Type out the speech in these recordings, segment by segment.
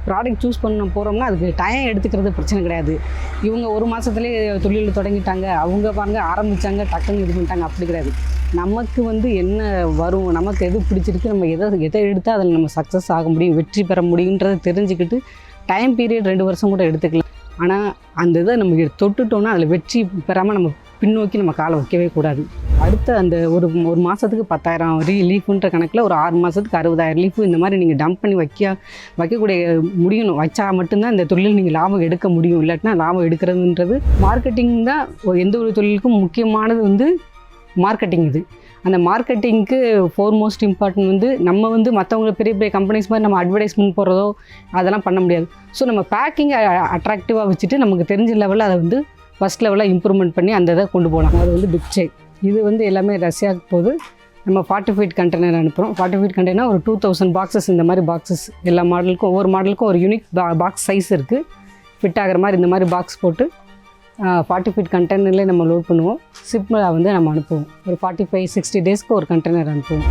Product choose பண்ண போகிறோம்னா அதுக்கு டைம் எடுத்துக்கிறது பிரச்சனை கிடையாது. இவங்க ஒரு மாதத்துலேயே தொழில் தொடங்கிட்டாங்க, அவங்க பாருங்க ஆரம்பித்தாங்க, டக்குன்னு இது பண்ணிட்டாங்க, அப்படி கிடையாது. நமக்கு வந்து என்ன வரும், நமக்கு எது பிடிச்சிருக்கு, நம்ம எதை எடுத்தால் அதில் நம்ம சக்ஸஸ் ஆக முடியும், வெற்றி பெற முடியுன்றதை தெரிஞ்சுக்கிட்டு டைம் பீரியட் 2 வருஷம் கூட எடுத்துக்கலாம். ஆனால் அந்த இதை நம்ம தொட்டுட்டோன்னா அதில் வெற்றி பெறாமல் நம்ம பின்னோக்கி நம்ம காலை வைக்கவே கூடாது. அடுத்த அந்த ஒரு மாதத்துக்கு 10,000 லீஃபுன்ற கணக்கில் ஒரு 6 மாதத்துக்கு 60,000 லீஃபு இந்த மாதிரி நீங்கள் டம்ப் பண்ணி வைக்கக்கூடிய முடியணும். வச்சா மட்டும்தான் இந்த தொழில் நீங்கள் லாபம் எடுக்க முடியும். இல்லாட்டினா லாபம் எடுக்கிறதுன்றது மார்க்கெட்டிங் தான். எந்த ஒரு தொழிலுக்கும் முக்கியமானது வந்து மார்க்கெட்டிங். இது அந்த மார்க்கெட்டிங்க்கு ஃபோர்மோஸ்ட் இம்பார்ட்டன்ட் வந்து நம்ம வந்து மற்றவங்க பெரிய பெரிய கம்பெனிஸ் மாதிரி நம்ம அட்வர்டைஸ்மெண்ட் போடுறதோ அதெல்லாம் பண்ண முடியாது. ஸோ நம்ம பேக்கிங்கை அட்ராக்டிவாக வச்சுட்டு நமக்கு தெரிஞ்ச லெவலில் அதை வந்து ஃபஸ்ட் லெவலில் இம்ப்ரூவ்மெண்ட் பண்ணி அந்த இதை கொண்டு போகலாம். அது வந்து பிக் செயின். இது வந்து எல்லாமே ரஷ்யாவுக்கு போது நம்ம 40 ஃபீட் கண்டெய்னர் அனுப்புகிறோம். 40 ஃபீட் கண்டெய்னர் ஒரு 2000 பாக்ஸஸ். இந்த மாதிரி பாக்ஸஸ் எல்லா மாடலுக்கும் ஒவ்வொரு மாடலுக்கும் ஒரு யூனிக் பாக்ஸ் சைஸ் இருக்குது. ஃபிட் ஆகிற மாதிரி இந்த மாதிரி பாக்ஸ் போட்டு 40 ஃபீட் கண்டெய்னர்லேயே நம்ம லோட் பண்ணுவோம். ஷிப்பில் வந்து நம்ம அனுப்புவோம். ஒரு 45-60 டேஸ்க்கு ஒரு கண்டெய்னர் அனுப்புவோம்.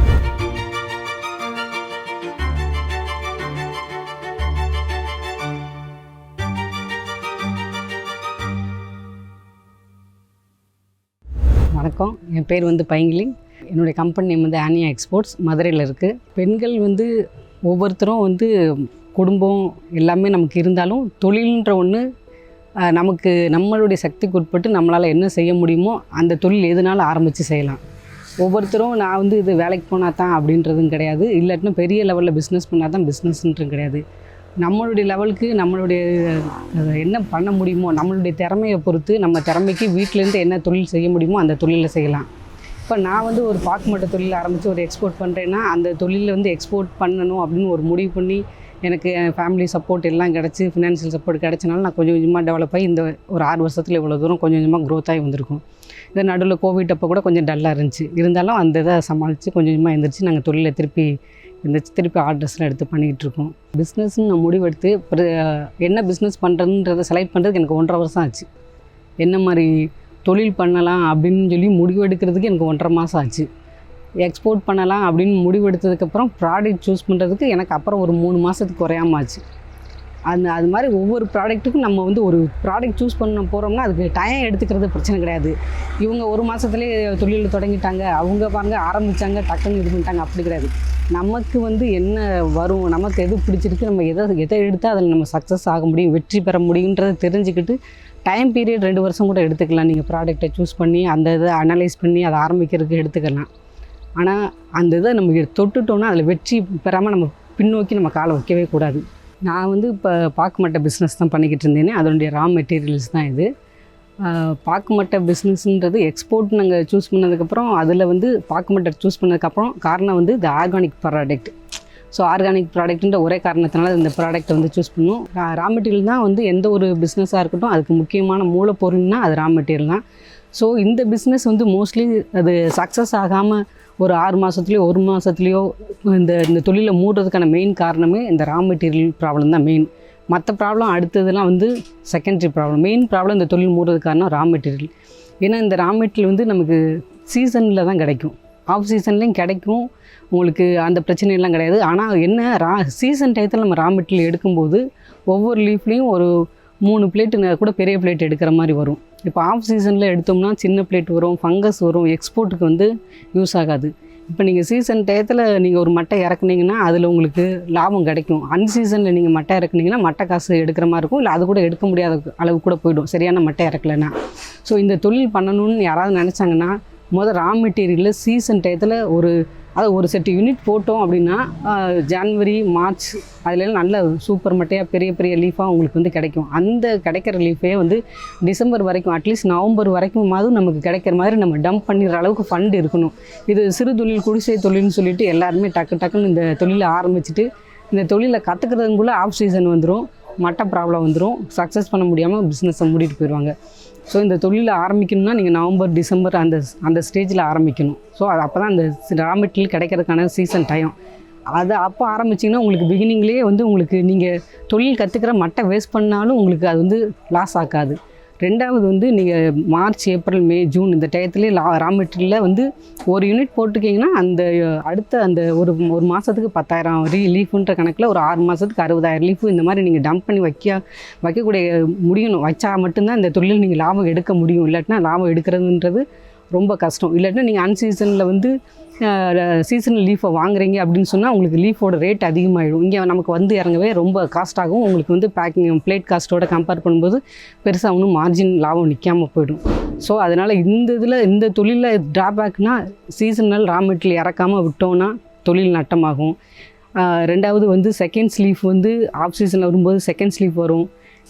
வணக்கம், என் பேர் வந்து பைங்கிலி. என்னுடைய கம்பெனி நேம் வந்து ஆனியா எக்ஸ்போர்ட்ஸ், மதுரையில் இருக்குது. பெண்கள் வந்து ஒவ்வொருத்தரும் வந்து குடும்பம் எல்லாமே நமக்கு இருந்தாலும் தொழில்ன்ற ஒன்று நமக்கு நம்மளுடைய சக்திக்கு உட்பட்டு நம்மளால் என்ன செய்ய முடியுமோ அந்த தொழில் எதுனாலும் ஆரம்பித்து செய்யலாம். ஒவ்வொருத்தரும் நான் வந்து இது வேலைக்கு போனால் தான் அப்படின்றதும் கிடையாது, இல்லாட்டினா பெரிய லெவலில் பிஸ்னஸ் பண்ணால் தான் பிஸ்னஸ்ன்றது கிடையாது. நம்மளுடைய லெவலுக்கு நம்மளுடைய என்ன பண்ண முடியுமோ நம்மளுடைய திறமையை பொறுத்து நம்ம திறமைக்கு வீட்டிலேருந்து என்ன தொழில் செய்ய முடியுமோ அந்த தொழிலை செய்யலாம். இப்போ நான் வந்து ஒரு பாக்கு மட்டை தொழில் ஆரம்பித்து ஒரு எக்ஸ்போர்ட் பண்ணுறேன்னா அந்த தொழிலில் வந்து எக்ஸ்போர்ட் பண்ணணும் அப்படின்னு ஒரு முடிவு பண்ணி எனக்கு ஃபேமிலி சப்போர்ட் எல்லாம் கிடச்சி, ஃபினான்ஷியல் சப்போர்ட் கிடச்சனால நான் கொஞ்சம் கொஞ்சமாக டெவலப் ஆகி இந்த ஒரு 6 வருஷத்தில் இவ்வளோ தூரம் கொஞ்சம் கொஞ்சமாக க்ரோத் ஆகி வந்திருக்கும். இந்த நடுவில் கோவிட் அப்போ கூட கொஞ்சம் டல்லாக இருந்துச்சு, இருந்தாலும் அந்த இதை சமாளித்து கொஞ்சம் கொஞ்சமாக எழுந்திரிச்சு நாங்கள் தொழிலை திருப்பி ஆர்டர்ஸ்லாம் எடுத்து பண்ணிக்கிட்டு இருக்கோம். பிஸ்னஸ்ன்னு நான் முடிவெடுத்து என்ன பிஸ்னஸ் பண்ணுறதுன்றதை செலக்ட் பண்ணுறதுக்கு எனக்கு 1.5 வருஷம் ஆச்சு. என்ன மாதிரி தொழில் பண்ணலாம் அப்படின்னு சொல்லி முடிவெடுக்கிறதுக்கு எனக்கு 1.5 மாதம் ஆச்சு. எக்ஸ்போர்ட் பண்ணலாம் அப்படின்னு முடிவெடுத்ததுக்கப்புறம் ப்ராடக்ட் சூஸ் பண்ணுறதுக்கு எனக்கு அப்புறம் ஒரு 3 மாதத்துக்கு குறையாமல் ஆச்சு. அது மாதிரி ஒவ்வொரு ப்ராடக்ட்டுக்கும் நம்ம வந்து ஒரு ப்ராடக்ட் சூஸ் பண்ண போகிறோம்னா அதுக்கு டைம் எடுத்துக்கிறது பிரச்சனை கிடையாது. இவங்க ஒரு மாதத்துலேயே தொழில் தொடங்கிட்டாங்க, அவங்க பாருங்க ஆரம்பித்தாங்க, டக்குன்னு இது பண்ணிட்டாங்க, அப்படி கிடையாது. நமக்கு வந்து என்ன வரும், நமக்கு எது பிடிச்சிருக்கு, நம்ம எதை எடுத்தால் அதில் நம்ம சக்ஸஸ் ஆக முடியும், வெற்றி பெற முடியுன்றதை தெரிஞ்சுக்கிட்டு டைம் பீரியட் 2 வருஷம் கூட எடுத்துக்கலாம். நீங்கள் ப்ராடக்டை சூஸ் பண்ணி அந்த இதை அனலைஸ் பண்ணி அதை ஆரம்பிக்கிறதுக்கு எடுத்துக்கலாம். ஆனால் அந்த இதை நம்ம தொட்டுட்டோன்னா அதில் வெற்றி பெறாமல் நம்ம பின்னோக்கி நம்ம காலை வைக்கவே கூடாது. நான் வந்து இப்போ பாக்கு மட்டை பிஸ்னஸ் தான் பண்ணிக்கிட்டு இருந்தேனே, அதனுடைய ரா மெட்டீரியல்ஸ் தான் இது. பாக்கு மட்டை பிஸ்னஸ்ன்றது எக்ஸ்போர்ட் நாங்கள் சூஸ் பண்ணதுக்கப்புறம் அதில் வந்து பாக்கு மட்டை சூஸ் பண்ணதுக்கப்புறம் காரணம் வந்து இது ஆர்கானிக் ப்ராடக்ட். ஸோ ஆர்கானிக் ப்ராடக்ட்ன்ற ஒரே காரணத்தினால இந்த ப்ராடக்ட்டை வந்து சூஸ் பண்ணுவோம். ரா மெட்டீரியல் தான் வந்து எந்த ஒரு பிஸ்னஸாக இருக்கட்டும் அதுக்கு முக்கியமான மூலப்பொருள்னா அது ரா மெட்டீரியல் தான். ஸோ இந்த பிஸ்னஸ் வந்து மோஸ்ட்லி அது சக்ஸஸ் ஆகாமல் ஒரு 6 மாதத்துலேயோ 1 மாதத்துலேயோ இந்த தொழிலை மூடுறதுக்கான மெயின் காரணமே இந்த ரா மெட்டீரியல் ப்ராப்ளம் தான் மெயின். மற்ற ப்ராப்ளம் அடுத்ததுலாம் வந்து செகண்டரி ப்ராப்ளம். மெயின் ப்ராப்ளம் இந்த தொழில் மூடுறதுக்கு காரணம் ரா மெட்டீரியல். ஏன்னா இந்த ரா மெட்டீரியல் வந்து நமக்கு சீசனில் தான் கிடைக்கும், ஆஃப் சீசன்லேயும் கிடைக்கும், உங்களுக்கு அந்த பிரச்சனையெல்லாம் கிடையாது. ஆனால் என்ன சீசன் டயத்தில் நம்ம ரா மெட்டீரியல் எடுக்கும்போது ஒவ்வொரு லீஃப்லேயும் ஒரு 3 பிளேட்டு கூட பெரிய பிளேட் எடுக்கிற மாதிரி வரும். இப்போ ஆஃப் சீசனில் எடுத்தோம்னா சின்ன பிளேட் வரும், ஃபங்கஸ் வரும், எக்ஸ்போர்ட்டுக்கு வந்து யூஸ் ஆகாது. இப்போ நீங்கள் சீசன் டயத்தில் நீங்கள் ஒரு மட்டை இறக்குனீங்கன்னா அதில் உங்களுக்கு லாபம் கிடைக்கும். அன்சீசனில் நீங்கள் மட்டை இறக்குனீங்கன்னா மட்டை காசு எடுக்கிற மாதிரி இருக்கும், இல்லை அது கூட எடுக்க முடியாத அளவு கூட போய்டும் சரியான மட்டை இறக்கலைன்னா. ஸோ இந்த தொழில் பண்ணணும்னு யாராவது நினச்சாங்கன்னா ரா மெட்டீரியலில் சீசன் டயத்தில் ஒரு செட்டு யூனிட் போட்டோம் அப்படின்னா ஜனவரி மார்ச் அதிலெல்லாம் நல்ல சூப்பர் மட்டையாக பெரிய பெரிய லீஃபாக உங்களுக்கு வந்து கிடைக்கும். அந்த கிடைக்கிற லீஃபே வந்து டிசம்பர் வரைக்கும் அட்லீஸ்ட் நவம்பர் வரைக்குமாவது நமக்கு கிடைக்கிற மாதிரி நம்ம டம்ப் பண்ணிடுற அளவுக்கு ஃபண்டு இருக்கணும். இது சிறு தொழில் குடிசை தொழில்னு சொல்லிட்டு எல்லாருமே டக்குன்னு இந்த தொழிலை ஆரம்பிச்சுட்டு இந்த தொழிலை கற்றுக்கிறதுக்குள்ளே ஆஃப் சீசன் வந்துடும், மட்டை ப்ராப்ளம் வந்துடும், சக்ஸஸ் பண்ண முடியாமல் பிஸ்னஸை மூடிட்டு போயிடுவாங்க. ஸோ இந்த தொழிலை ஆரம்பிக்கணும்னா நீங்கள் நவம்பர் டிசம்பர் அந்த ஸ்டேஜில் ஆரம்பிக்கணும். ஸோ அது அப்போ தான் அந்த ரா மெட்டீரியல் கிடைக்கிறதுக்கான சீசன் டைம். அதை அப்போ ஆரம்பிச்சிங்கன்னா உங்களுக்கு பிகினிங்லேயே வந்து உங்களுக்கு நீங்கள் தொழில் கற்றுக்கிற மட்டை வேஸ்ட் பண்ணாலும் உங்களுக்கு அது வந்து லாஸ் ஆகாது. ரெண்டாவது வந்து நீங்கள் மார்ச், ஏப்ரல், மே, ஜூன் இந்த டயத்துலேயே ரா மெட்டீரியலில் வந்து ஒரு யூனிட் போட்டிருக்கீங்கன்னா அந்த அடுத்த அந்த ஒரு மாதத்துக்கு 10,000 லீஃபுன்ற கணக்கில் ஒரு 6 மாதத்துக்கு 60,000 லீஃபு இந்த மாதிரி நீங்கள் டம்ப் பண்ணி வைக்கக்கூடிய முடியணும். வச்சா மட்டும்தான் இந்த தொழில் நீங்கள் லாபம் எடுக்க முடியும். இல்லாட்டினா லாபம் எடுக்கிறதுன்றது ரொம்ப கஷ்டம். இல்லாட்டினா நீங்கள் அன்சீசனில் வந்து சீசனல் லீஃபை வாங்குறீங்க அப்படின்னு சொன்னால் உங்களுக்கு லீஃபோட ரேட் அதிகமாகிடும். இங்கே நமக்கு வந்து இறங்கவே ரொம்ப காஸ்ட் ஆகும். உங்களுக்கு வந்து பேக்கிங் பிளேட் காஸ்ட்டோட கம்பேர் பண்ணும்போது பெருசாக ஒன்றும் மார்ஜின் லாபம் நிற்காமல் போயிடும். ஸோ அதனால் இந்த தொழிலில் ட்ராபேக்னால் சீசனல் ரா மெட்டீரியல் இறக்காமல் விட்டோன்னா தொழில் நட்டமாகும். ரெண்டாவது வந்து செகண்ட்ஸ் லீஃப் வந்து ஆஃப் சீசனில் வரும்போது செகண்ட்ஸ் லீஃப் வரும்,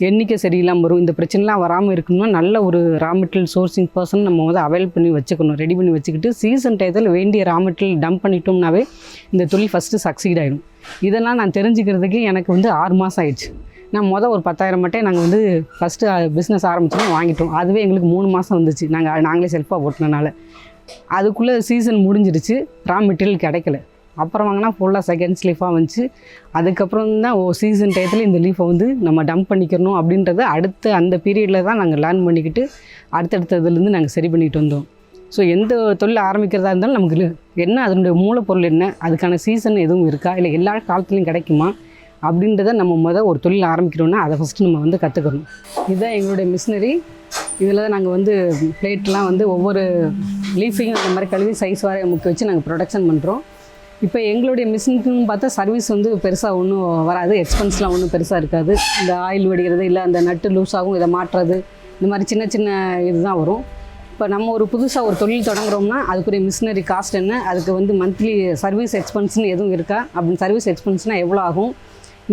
எண்ணிக்கை சரியில்லாமல் வரும். இந்த பிரச்சனைலாம் வராமல் இருக்கணும்னா நல்ல ஒரு ரா மெட்டீரியல் சோர்சிங் பர்சன் நம்ம வந்து அவைல் பண்ணி வச்சுக்கணும், ரெடி பண்ணி வச்சுக்கிட்டு சீசன் டயத்தில் வேண்டிய ரா மெட்டீரியல் டம்ப் பண்ணிட்டோம்னாவே இந்த தொழில் ஃபஸ்ட்டு சக்சீட் ஆகிடும். இதெல்லாம் நான் தெரிஞ்சுக்கிறதுக்கு எனக்கு வந்து 6 மாதம் ஆயிடுச்சு. நான் ஒரு 10,000 மட்டும் நாங்கள் வந்து ஃபஸ்ட்டு பிஸ்னஸ் ஆரம்பிச்சோம், வாங்கிட்டோம். அதுவே எங்களுக்கு 3 மாதம் வந்துச்சு நாங்களே செல்ஃபாக போட்டினால. அதுக்குள்ளே சீசன் முடிஞ்சிருச்சு, ரா மெட்டீரியல் கிடைக்கல. அப்புறம் வாங்கினா ஃபுல்லாக செகண்ட்ஸ் லீஃபாக வந்துச்சு. அதுக்கப்புறம் தான் சீசன் டயத்தில் இந்த லீஃபை வந்து நம்ம டம்ப் பண்ணிக்கிறணும் அப்படின்றத அடுத்த அந்த பீரியடில் தான் நாங்கள் லேர்ன் பண்ணிக்கிட்டு அடுத்தடுத்ததுலேருந்து நாங்கள் சரி பண்ணிட்டு வந்தோம். ஸோ எந்த தொழில் ஆரம்பிக்கிறதா இருந்தாலும் நமக்கு என்ன அதனுடைய மூலப்பொருள் என்ன, அதுக்கான சீசன் எதுவும் இருக்கா, இல்லை எல்லா காலத்துலையும் கிடைக்குமா அப்படின்றத நம்ம ஒரு தொழில் ஆரம்பிக்கிறோன்னா அதை ஃபஸ்ட்டு நம்ம வந்து கற்றுக்கணும். இதுதான் எங்களுடைய மிஷினரி. இதில் தான் நாங்கள் வந்து பிளேட்லாம் வந்து ஒவ்வொரு லீஃபையும் அந்த மாதிரி கழுவி சைஸ் வர முக்கிய வச்சு நாங்கள் ப்ரொடக்ஷன் பண்ணுறோம். இப்போ எங்களுடைய மிஷினுக்குன்னு பார்த்தா சர்வீஸ் வந்து பெருசாக ஒன்றும் வராது, எக்ஸ்பென்ஸ்லாம் ஒன்றும் பெருசாக இருக்காது. இந்த ஆயில் வடிகிறது இல்லை அந்த நட்டு லூஸ் ஆகும், இதை மாட்டுறது, இந்த மாதிரி சின்ன சின்ன இதுதான் வரும். இப்போ நம்ம ஒரு புதுசாக ஒரு தொழில் தொடங்குறோம்னா அதுக்குரிய மிஷினரி காஸ்ட் என்ன, அதுக்கு வந்து மந்த்லி சர்வீஸ் எக்ஸ்பென்ஸ்னு எதுவும் இருக்கா, அப்படின்னு சர்வீஸ் எக்ஸ்பென்ஸ்னால் எவ்வளோ ஆகும்,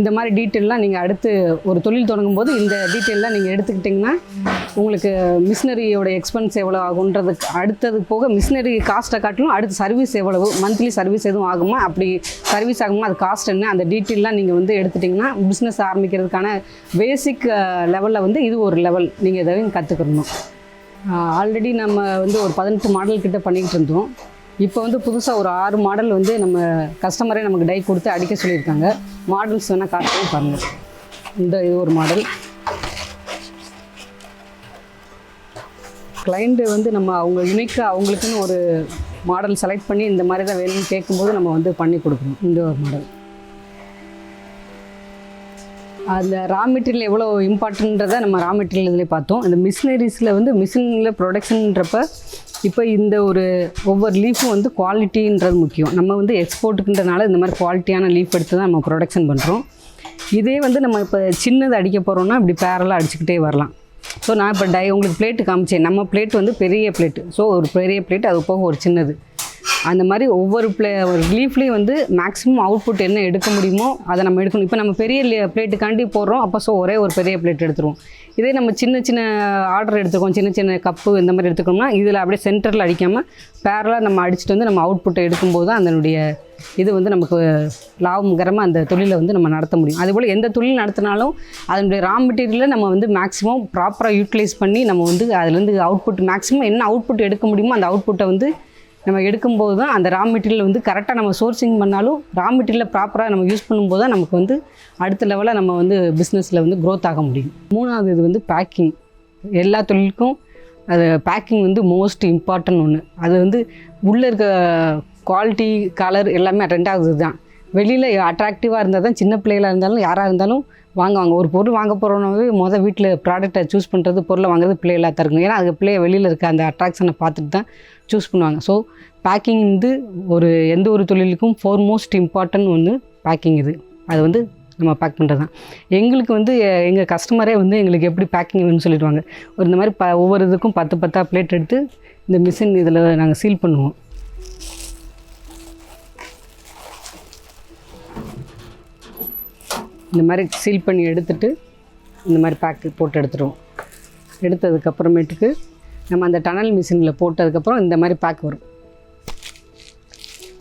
இந்த மாதிரி டீட்டெயிலெலாம் நீங்கள் அடுத்து ஒரு தொழில் தொடங்கும் போது இந்த டீட்டெயிலெலாம் நீங்கள் எடுத்துக்கிட்டிங்கன்னா உங்களுக்கு மிஷினரியோட எக்ஸ்பென்ஸ் எவ்வளோ ஆகுன்றதுக்கு அடுத்தது போக மிஷினரி காஸ்ட்டை காட்டிலும் அடுத்து சர்வீஸ் எவ்வளவு, மந்த்லி சர்வீஸ் எதுவும் ஆகுமா, அப்படி சர்வீஸ் ஆகுமா, அது காஸ்ட் என்ன, அந்த டீட்டெயிலெலாம் நீங்கள் வந்து எடுத்துட்டிங்கன்னா பிஸ்னஸ் ஆரம்பிக்கிறதுக்கான பேசிக் லெவலில் வந்து இது ஒரு லெவல் நீங்கள் இதையும் கற்றுக்கணும். ஆல்ரெடி நம்ம வந்து ஒரு 18 மாடல் கிட்ட பண்ணிக்கிட்டு இருந்தோம். இப்போ வந்து புதுசாக ஒரு 6 மாடல் வந்து நம்ம கஸ்டமரே நமக்கு டை கொடுத்து அடிக்க சொல்லியிருக்காங்க. மாடல்ஸ் வேணால் காட்டுறது பாருங்கள். இது ஒரு மாடல். கிளைண்ட்டு வந்து நம்ம அவங்க யூனிக்காக அவங்களுக்குன்னு ஒரு மாடல் செலக்ட் பண்ணி இந்த மாதிரி தான் வேணும்னு கேட்கும்போது நம்ம வந்து பண்ணி கொடுக்கணும். இந்த ஒரு மாடல் அந்த ரா மெட்டீரியல் எவ்வளோ இம்பார்ட்டன்றதை நம்ம ரா மெட்டீரியல் இதில் பார்த்தோம். இந்த மிஷினரிஸில் வந்து மிஷினில் ப்ரொடக்ஷன்றப்ப இப்போ இந்த ஒவ்வொரு லீஃபும் வந்து குவாலிட்டின்றது முக்கியம். நம்ம வந்து எக்ஸ்போர்ட்டுக்குன்றனால இந்த மாதிரி குவாலிட்டியான லீஃப் எடுத்து தான் நம்ம ப்ரொடக்ஷன் பண்ணுறோம். இதே வந்து நம்ம இப்போ சின்னது அடிக்க போகிறோம்னா இப்படி பேரலாக அடிச்சுக்கிட்டே வரலாம். ஸோ நான் இப்போ உங்களுக்கு பிளேட்டு காமிச்சேன். நம்ம பிளேட் வந்து பெரிய பிளேட்டு, ஸோ ஒரு பெரிய பிளேட், அது போக ஒரு சின்னது, அந்த மாதிரி ஒவ்வொரு ஒரு லீஃப்லேயும் வந்து மேக்ஸிமம் அவுட்புட் என்ன எடுக்க முடியுமோ அதை நம்ம எடுக்கணும். இப்போ நம்ம பெரிய பிளேட்டுக்காண்டி போடுறோம், அப்போ ஒரே ஒரு பெரிய பிளேட் எடுத்துருவோம். இதே நம்ம சின்ன சின்ன ஆர்டர் எடுத்துக்கோம், சின்ன சின்ன கப்பு இந்த மாதிரி எடுத்துக்கோம்னா இதில் அப்படியே சென்டரில் அடிக்காமல் பேரலாக நம்ம அடிச்சுட்டு வந்து நம்ம அவுட்புட்டை எடுக்கும்போது தான் அதனுடைய இது வந்து நமக்கு லாபகரமாக அந்த தொழிலை வந்து நம்ம நடத்த முடியும். அதுபோல் எந்த தொழில் நடத்தினாலும் அதனுடைய ரா மெட்டீரியலை நம்ம வந்து மேக்ஸிமம் ப்ராப்பராக யூட்டிலைஸ் பண்ணி நம்ம வந்து அதுலேருந்து அவுட்புட் மேக்ஸிமம் என்ன அவுட்புட் எடுக்க முடியுமோ அந்த அவுட்புட்டை வந்து நம்ம எடுக்கும்போது தான் அந்த ரா மெட்டீரியல் வந்து கரெக்டாக நம்ம சோர்சிங் பண்ணாலும் ரா மெட்டீரியலை ப்ராப்பராக நம்ம யூஸ் பண்ணும்போது தான் நமக்கு வந்து அடுத்த லெவலில் நம்ம வந்து பிஸ்னஸில் வந்து க்ரோத் ஆக முடியும். மூணாவது இது வந்து பேக்கிங். எல்லா தொழிலுக்கும் அது பேக்கிங் வந்து மோஸ்ட் இம்பார்ட்டன்ட் ஒன்று. அது வந்து உள்ளே இருக்க குவாலிட்டி, கலர் எல்லாமே ரெண்டாவது தான். வெளியில் அட்ராக்டிவாக இருந்தால் தான் சின்ன பிள்ளைகளாக இருந்தாலும் யாராக இருந்தாலும் வாங்குவாங்க. ஒரு பொருள் வாங்க போகிறோன்னாவே வீட்டில் ப்ராடக்டை சூஸ் பண்ணுறது, பொருளை வாங்குறது பிள்ளைகளாக தான் இருக்கும். ஏன்னா அது பிள்ளைய வெளியில் இருக்க அந்த அட்ராக்ஷனை பார்த்துட்டு தான் சூஸ் பண்ணுவாங்க. ஸோ பேக்கிங் வந்து எந்த ஒரு தொழிலுக்கும் ஃபோர்மோஸ்ட் இம்பார்ட்டன்ட் ஒன்று பேக்கிங். அது வந்து நம்ம பேக் பண்ணுறது தான். எங்களுக்கு வந்து எங்கள் கஸ்டமரே வந்து எங்களுக்கு எப்படி பேக்கிங் வேணும்னு சொல்லிடுவாங்க. இந்த மாதிரி ஒவ்வொரு இதுக்கும் 10 பிளேட் எடுத்து இந்த மிஷின் இதில் நாங்கள் சீல் பண்ணுவோம். இந்த மாதிரி சீல் பண்ணி எடுத்துகிட்டு இந்த மாதிரி பேக்கு போட்டு எடுத்துடுவோம். எடுத்ததுக்கப்புறமேட்டுக்கு நம்ம அந்த டனல் மிஷினில் போட்டதுக்கப்புறம் இந்த மாதிரி பேக் வரும்.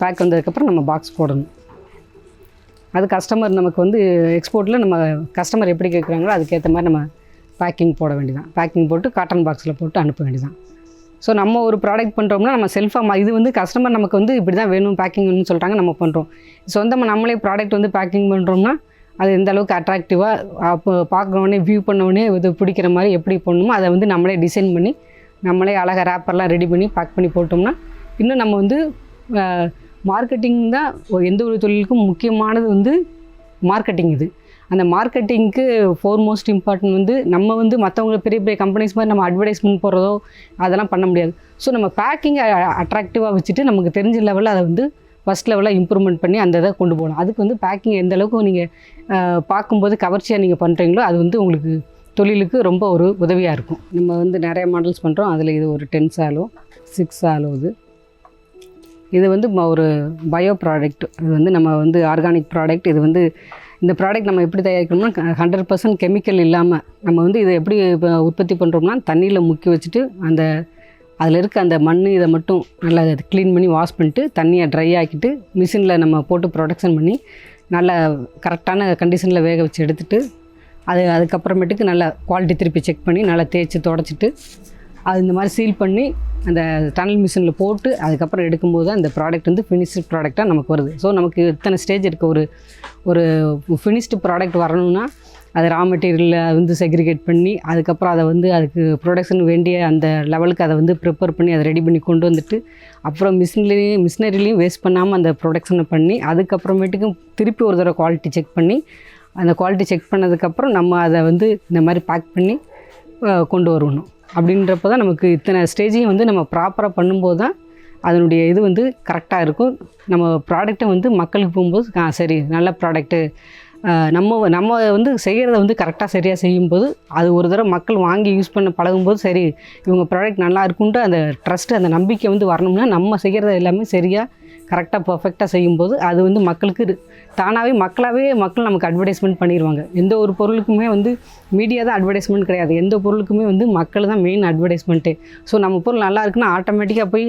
பேக் வந்ததுக்கப்புறம் நம்ம பாக்ஸ் போடணும். அது கஸ்டமர் நமக்கு வந்து எக்ஸ்போர்ட்டில் நம்ம கஸ்டமர் எப்படி கேட்குறாங்களோ அதுக்கேற்ற மாதிரி நம்ம பேக்கிங் போட வேண்டியதான். பேக்கிங் போட்டு காட்டன் பாக்ஸில் போட்டு அனுப்ப வேண்டியதான். ஸோ நம்ம ஒரு ப்ராடக்ட் பண்ணுறோம்னா நம்ம செல்ஃபாக இது வந்து கஸ்டமர் நமக்கு வந்து இப்படி தான் வேணும் பேக்கிங் வேணும்னு சொல்கிறாங்க, நம்ம பண்ணுறோம். சொந்தமாக நம்மளே ப்ராடக்ட் வந்து பேக்கிங் பண்ணுறோம்னா அது எந்த அளவுக்கு அட்ராக்டிவாக அப்போ பார்க்கணுன்னே வியூ பண்ணோடனே இது பிடிக்கிற மாதிரி எப்படி பண்ணணுமோ அதை வந்து நம்மளே டிசைன் பண்ணி நம்மளே அழகாக ரேப்பர்லாம் ரெடி பண்ணி பேக் பண்ணி போட்டோம்னா இன்னும் நம்ம வந்து மார்க்கெட்டிங் தான் எந்த ஒரு தொழிலுக்கும் முக்கியமானது வந்து மார்க்கெட்டிங். இது அந்த மார்க்கெட்டிங்க்கு ஃபோர்மோஸ்ட் இம்பார்ட்டன்ட் வந்து நம்ம வந்து மற்றவங்க பெரிய பெரிய கம்பெனிஸ் மாதிரி நம்ம அட்வர்டைஸ்மெண்ட் போடுறதோ அதெல்லாம் பண்ண முடியாது. ஸோ நம்ம பேக்கிங்கை அட்ராக்டிவாக வச்சுட்டு நமக்கு தெரிஞ்ச லெவலில் அதை வந்து ஃபஸ்ட் லெவலில் இம்ப்ரூவ்மெண்ட் பண்ணி அந்த இதை கொண்டு போகலாம். அதுக்கு வந்து பேக்கிங் எந்த அளவுக்கு நீங்கள் பார்க்கும்போது கவர்ச்சியாக நீங்கள் பண்ணுறீங்களோ அது வந்து உங்களுக்கு தொழிலுக்கு ரொம்ப ஒரு உதவியாக இருக்கும். நம்ம வந்து நிறைய மாடல்ஸ் பண்ணுறோம். அதில் இது ஒரு 10 சாலோ 6 சாலோ. இது வந்து ஒரு பயோ ப்ராடக்ட். இது வந்து நம்ம வந்து ஆர்கானிக் ப்ராடக்ட். இது வந்து இந்த ப்ராடக்ட் நம்ம எப்படி தயாரிக்கணும்னா 100% கெமிக்கல் இல்லாமல் நம்ம வந்து இதை எப்படி உற்பத்தி பண்ணுறோம்னா தண்ணியில் முக்கி வச்சுட்டு அந்த அதில் இருக்க அந்த மண் இதை மட்டும் நல்லா க்ளீன் பண்ணி வாஷ் பண்ணிட்டு தண்ணியை ட்ரை ஆக்கிட்டு மிஷினில் நம்ம போட்டு ப்ரொடக்ஷன் பண்ணி நல்ல கரெக்டான கண்டிஷனில் வேக வச்சு எடுத்துகிட்டு அதுக்கப்புறமேட்டுக்கு நல்லா குவாலிட்டி திருப்பி செக் பண்ணி நல்லா தேய்ச்சி தொடச்சிட்டு அது இந்த மாதிரி சீல் பண்ணி அந்த டனல் மிஷினில் போட்டு அதுக்கப்புறம் எடுக்கும்போது அந்த ப்ராடக்ட் வந்து ஃபினிஷ்டு ப்ராடக்டாக நமக்கு வருது. ஸோ நமக்கு இத்தனை ஸ்டேஜ் இருக்குது. ஒரு ஃபினிஷ்டு ப்ராடக்ட் வரணும்னா அது ரா மெட்டீரியலில் வந்து செக்ரிகேட் பண்ணி அதுக்கப்புறம் அதை வந்து அதுக்கு ப்ரொடக்ஷன் வேண்டிய அந்த லெவலுக்கு அதை வந்து ப்ரிப்பேர் பண்ணி அதை ரெடி பண்ணி கொண்டு வந்துட்டு அப்புறம் மிஷினரிலையும் வேஸ்ட் பண்ணாமல் அந்த ப்ரொடக்ஷனை பண்ணி அதுக்கப்புறமேட்டுக்கும் திருப்பி ஒரு தடவை குவாலிட்டி செக் பண்ணி அந்த குவாலிட்டி செக் பண்ணதுக்கப்புறம் நம்ம அதை வந்து இந்த மாதிரி பேக் பண்ணி கொண்டு வரணும். அப்படின்றப்போ தான் நமக்கு இத்தனை ஸ்டேஜையும் வந்து நம்ம ப்ராப்பராக பண்ணும்போது தான் அதனுடைய இது வந்து கரெக்டாக இருக்கும். நம்ம ப்ராடக்ட்டை வந்து மக்களுக்கு போகும்போது சரி நல்ல ப்ராடக்ட்டு நம்ம வந்து செய்கிறத வந்து கரெக்டாக சரியாக செய்யும்போது அது ஒரு தடவை மக்கள் வாங்கி யூஸ் பண்ண பழகும்போது சரி இவங்க ப்ராடக்ட் நல்லா இருக்குன்ட்டு அந்த ட்ரஸ்ட்டு அந்த நம்பிக்கை வந்து வரணும்னா நம்ம செய்கிறத எல்லாமே சரியாக கரெக்டாக பர்ஃபெக்டாக செய்யும்போது அது வந்து மக்களுக்கு தானாகவே மக்கள் நமக்கு அட்வர்டைஸ்மெண்ட் பண்ணிடுவாங்க. எந்த ஒரு பொருளுக்குமே வந்து மீடியா தான் அட்வர்டைஸ்மெண்ட் கிடையாது. எந்த பொருளுக்குமே வந்து மக்கள் தான் மெயின் அட்வர்டைஸ்மெண்ட்டே. ஸோ நம்ம பொருள் நல்லா இருக்குன்னா ஆட்டோமேட்டிக்காக போய்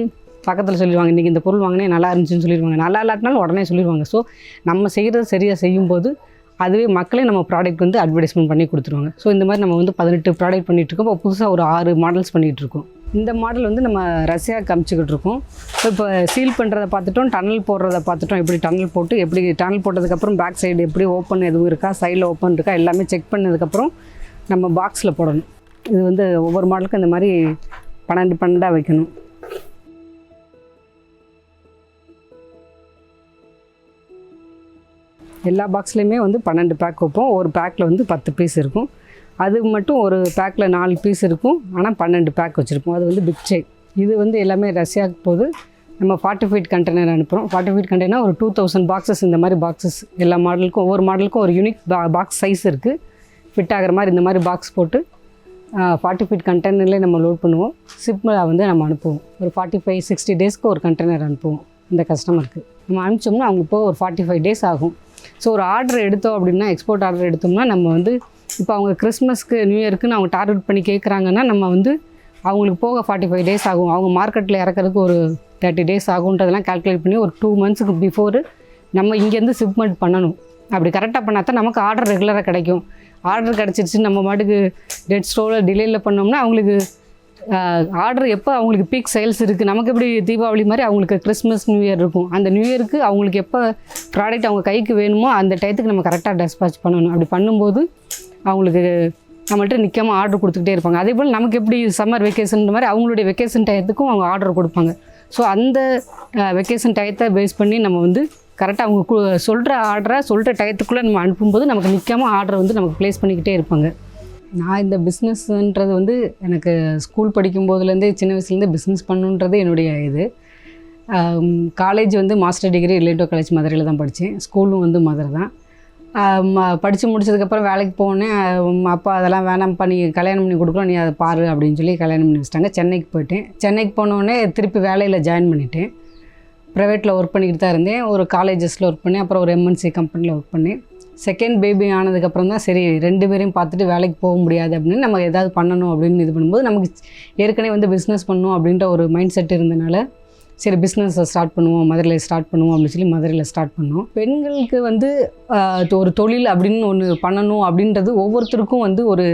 பக்கத்தில் சொல்லிடுவாங்க இன்றைக்கி இந்த பொருள் வாங்கினே நல்லா இருந்துச்சுன்னு சொல்லிடுவாங்க. நல்லா இல்லாட்டினாலும் உடனே சொல்லிடுவாங்க. ஸோ நம்ம செய்கிறது சரியாக செய்யும்போது அதுவே மக்களே நம்ம ப்ராடக்ட் வந்து அட்வர்டைஸ்மெண்ட் பண்ணி கொடுத்துருவாங்க. ஸோ இந்த மாதிரி நம்ம வந்து 18 ப்ராடக்ட் பண்ணிகிட்ருக்கோம். இப்போ புதுசாக ஒரு 6 மாடல்ஸ் பண்ணிகிட்ருக்கோம். இந்த மாடல் வந்து நம்ம ரஷ்யாவுக்கு அமுச்சிக்கிட்டு இருக்கோம். இப்போ சீல் பண்ணுறதை பார்த்துட்டோம், டனல் போடுறத பார்த்துட்டோம். எப்படி டனல் போட்டு எப்படி டனல் போட்டதுக்கப்புறம் பேக் சைடு எப்படி ஓப்பன் எதுவும் இருக்கா, சைடில் ஓப்பன் இருக்கா எல்லாமே செக் பண்ணதுக்கப்புறம் நம்ம பாக்ஸில் போடணும். இது வந்து ஒவ்வொரு மாடலுக்கும் இந்த மாதிரி 12 வைக்கணும். எல்லா பாக்ஸ்லேயுமே வந்து 12 பேக் வைப்போம். ஒரு பேக்கில் வந்து 10 பீஸ் இருக்கும். அது மட்டும் ஒரு பேக்கில் 4 பீஸ் இருக்கும். ஆனால் 12 பேக் வச்சுருப்போம். அது வந்து பிக் சைன். இது வந்து எல்லாமே ரஷ்யாவுக்கு போது நம்ம 40 ஃபீட் கண்டெய்னர் அனுப்புகிறோம். 40 ஃபீட் கண்டெய்னர் ஒரு 2000 பாக்ஸஸ். இந்த மாதிரி பாக்ஸஸ் எல்லா மாடலுக்கும் ஒவ்வொரு மாடலுக்கும் ஒரு யூனிக் பாக்ஸ் சைஸ் இருக்குது. ஃபிட் ஆகிற மாதிரி இந்த மாதிரி பாக்ஸ் போட்டு 40 ஃபீட் கண்டெய்னர்லேயே நம்ம லோட் பண்ணுவோம். ஷிப்பில் வந்து நம்ம அனுப்புவோம். ஒரு 45-60 டேஸ்க்கு ஒரு கண்டெய்னர் அனுப்புவோம் இந்த கஸ்டமருக்கு. நம்ம அனுப்பிச்சோம்னா அவங்களுக்கு போக ஒரு 45 டேஸ் ஆகும். ஸோ ஒரு ஆர்டர் எடுத்தோம் அப்படின்னா எக்ஸ்போர்ட் ஆர்டர் எடுத்தோம்னா நம்ம வந்து இப்போ அவங்க கிறிஸ்மஸ்க்கு நியூ இயர்க்குன்னு அவங்க டார்கெட் பண்ணி கேட்குறாங்கன்னா நம்ம வந்து அவங்களுக்கு போக 45 டேஸ் ஆகும். அவங்க மார்க்கெட்டில் இறக்கிறதுக்கு ஒரு 30 டேஸ் ஆகுன்றதெல்லாம் கால்குலேட் பண்ணி ஒரு 2 மந்த்ஸுக்கு பிஃபோரு நம்ம இங்கேருந்து ஷிப்மெண்ட் பண்ணணும். அப்படி கரெக்டாக பண்ணால் தான் நமக்கு ஆர்டர் ரெகுலராக கிடைக்கும். ஆர்டர் கிடச்சிருச்சு நம்ம பாட்டுக்கு டெட் ஸ்டோவில் டிலேயில் பண்ணோம்னா அவங்களுக்கு ஆர்டர் எப்போ அவங்களுக்கு பீக் சேல்ஸ் இருக்குது. நமக்கு எப்படி தீபாவளி மாதிரி அவங்களுக்கு கிறிஸ்மஸ் நியூ இயர் இருக்கும். அந்த நியூ இயருக்கு அவங்களுக்கு எப்போ ப்ராடக்ட் அவங்க கைக்கு வேணுமோ அந்த டயத்துக்கு நம்ம கரெக்டாக டெஸ்பாச் பண்ணணும். அப்படி பண்ணும்போது அவங்களுக்கு நம்மள்ட்ட நிற்காமல் ஆர்டர் கொடுத்துக்கிட்டே இருப்பாங்க. அதே போல் நமக்கு எப்படி சம்மர் வெக்கேஷன் மாதிரி அவங்களுடைய வெக்கேஷன் டயத்துக்கும் அவங்க ஆர்டர் கொடுப்பாங்க. ஸோ அந்த வெக்கேஷன் டயத்தை பேஸ் பண்ணி நம்ம வந்து கரெக்டாக அவங்க சொல்கிற ஆர்டரை சொல்கிற டயத்துக்குள்ளே நம்ம அனுப்பும்போது நமக்கு நிற்காமல் ஆர்டர் வந்து நமக்கு ப்ளேஸ் பண்ணிக்கிட்டே இருப்பாங்க. நான் இந்த பிஸ்னஸ்ன்றது வந்து எனக்கு ஸ்கூல் படிக்கும்போதுலேருந்தே சின்ன வயசுலேருந்தே பிஸ்னஸ் பண்ணுன்றது என்னுடைய இது. காலேஜ் வந்து மாஸ்டர் டிகிரி ரிலேட்டிவ் காலேஜ் மதுரையில் தான் படித்தேன். ஸ்கூலும் வந்து மதுரை தான். படித்து முடிச்சதுக்கப்புறம் வேலைக்கு போனேன். அப்பா அதெல்லாம் வேணாம்ப்பா நீ கல்யாணம் பண்ணி கொடுக்குறோம் நீ அதை பாரு அப்படின்னு சொல்லி கல்யாணம் பண்ணி வச்சிட்டாங்க. சென்னைக்கு போயிட்டேன். சென்னைக்கு போனோடனே திருப்பி வேலையில் ஜாயின் பண்ணிட்டேன். ப்ரைவேட்டில் ஒர்க் பண்ணிக்கிட்டு தான் இருந்தேன். ஒரு காலேஜஸில் ஒர்க் பண்ணேன். அப்புறம் ஒரு MNC கம்பெனியில் ஒர்க் பண்ணேன். செகண்ட் பேபி ஆனதுக்கப்புறம் தான் சரி 2 பேரையும் பார்த்துட்டு வேலைக்கு போக முடியாது அப்படின்னு நம்ம ஏதாவது பண்ணணும் அப்படின்னு இது பண்ணும்போது நமக்கு ஏற்கனவே வந்து பிஸ்னஸ் பண்ணணும் அப்படின்ற ஒரு மைண்ட் செட் இருந்தனால சரி பிஸ்னஸை ஸ்டார்ட் பண்ணுவோம், மதுரையில் ஸ்டார்ட் பண்ணுவோம் அப்படின்னு சொல்லி மதுரையில் ஸ்டார்ட் பண்ணோம். பெண்களுக்கு வந்து ஒரு தொழில் அப்படின்னு ஒன்று பண்ணணும் அப்படின்றது ஒவ்வொருத்தருக்கும் வந்து ஒரு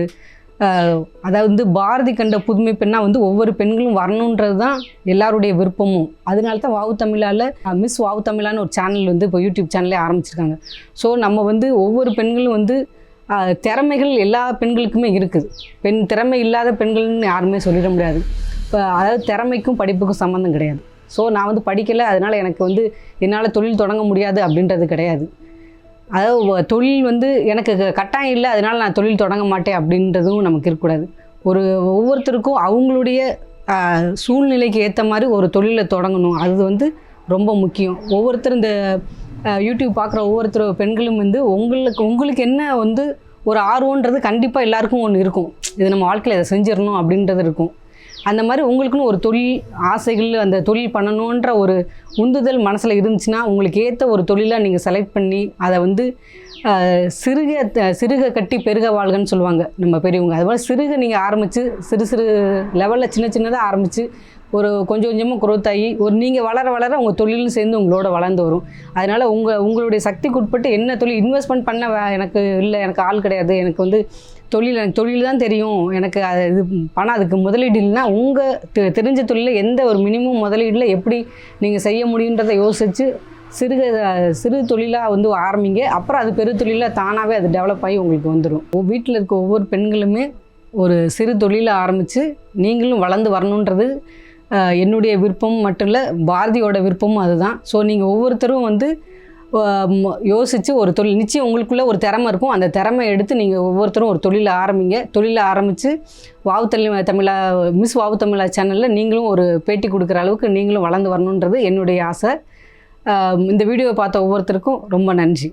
அதாவது வந்து பாரதி கண்ட புதுமை பெண்ணாக வந்து ஒவ்வொரு பெண்களும் வரணுன்றது தான் எல்லாருடைய விருப்பமும். அதனால தான் வாவு தமிழால் மிஸ் வாவு தமிழான்னு ஒரு சேனல் வந்து இப்போ யூடியூப் சேனலே ஆரம்பிச்சிருக்காங்க. ஸோ நம்ம வந்து ஒவ்வொரு பெண்களும் வந்து திறமைகள் எல்லா பெண்களுக்குமே இருக்குது. திறமை இல்லாத பெண்கள்னு யாருமே சொல்லிட முடியாது. இப்போ அதாவது திறமைக்கும் படிப்புக்கும் சம்மந்தம் கிடையாது. ஸோ நான் வந்து படிக்கலை, அதனால் எனக்கு வந்து என்னால் தொழில் தொடங்க முடியாது அப்படின்றது கிடையாது. அதாவது தொழில் வந்து எனக்கு கட்டாயம் இல்லை, அதனால் நான் தொழில் தொடங்க மாட்டேன் அப்படின்றதும் நமக்கு இருக்கக்கூடாது. ஒவ்வொருத்தருக்கும் அவங்களுடைய சூழ்நிலைக்கு ஏற்ற மாதிரி ஒரு தொழிலை தொடங்கணும். அது வந்து ரொம்ப முக்கியம். ஒவ்வொருத்தரும் இந்த யூடியூப் பார்க்குற ஒவ்வொருத்தர் பெண்களும் வந்து உங்களுக்கு என்ன வந்து ஒரு ஆர்வன்றது கண்டிப்பாக எல்லாருக்கும் ஒன்று இருக்கும். இது நம்ம வாழ்க்கையில் இதை செஞ்சிடணும் அப்படின்றது இருக்கும். அந்த மாதிரி உங்களுக்குன்னு ஒரு தொழில் ஆசைகள், அந்த தொழில் பண்ணணுன்ற ஒரு உந்துதல் மனசில் இருந்துச்சுன்னா உங்களுக்கு ஏற்ற ஒரு தொழிலாக நீங்கள் செலக்ட் பண்ணி அதை வந்து சிறுக கட்டி பெருக வாழ்கன்னு சொல்லுவாங்க நம்ம பெரியவங்க. அது மாதிரி சிறுக நீங்கள் ஆரம்பித்து சிறு லெவலில் சின்னதாக ஆரம்பித்து ஒரு கொஞ்சம் கொஞ்சமாக குரோத் ஆகி நீங்கள் வளர உங்கள் தொழிலும் சேர்ந்து உங்களோட வளர்ந்து வரும். அதனால் உங்களுடைய சக்திக்கு உட்பட்டு என்ன தொழில் இன்வெஸ்ட்மெண்ட் பண்ண எனக்கு இல்லை, எனக்கு ஆள் கிடையாது, எனக்கு வந்து எனக்கு தொழில் தான் தெரியும், எனக்கு இது பணம் அதுக்கு முதலீடு இல்லைன்னா உங்கள் தெரிஞ்ச தொழிலில் எந்த ஒரு மினிமம் முதலீடில் எப்படி நீங்கள் செய்ய முடியுன்றதை யோசித்து சிறு தொழிலாக வந்து ஆரம்பிங்க. அப்புறம் அது பெரு தொழிலாக தானாகவே அது டெவலப் ஆகி உங்களுக்கு வந்துடும். வீட்டில் இருக்க ஒவ்வொரு பெண்களுமே ஒரு சிறு தொழிலை ஆரம்பித்து நீங்களும் வளர்ந்து வரணுன்றது என்னுடைய விருப்பம் மட்டும் இல்லை, பாரதியோட விருப்பமும் அதுதான். ஸோ நீங்கள் ஒவ்வொருத்தரும் வந்து யோசித்து ஒரு தொழில் நிச்சயம் உங்களுக்குள்ளே ஒரு திறமை இருக்கும். அந்த திறமை எடுத்து நீங்கள் ஒவ்வொருத்தரும் ஒரு தொழிலை ஆரம்பிங்க. தொழிலை ஆரம்பித்து மிஸ் வாவு தமிழா சேனலில் நீங்களும் ஒரு பேட்டி கொடுக்குற அளவுக்கு நீங்களும் வளர்ந்து வரணுன்றது என்னுடைய ஆசை. இந்த வீடியோவை பார்த்த ஒவ்வொருத்தருக்கும் ரொம்ப நன்றி.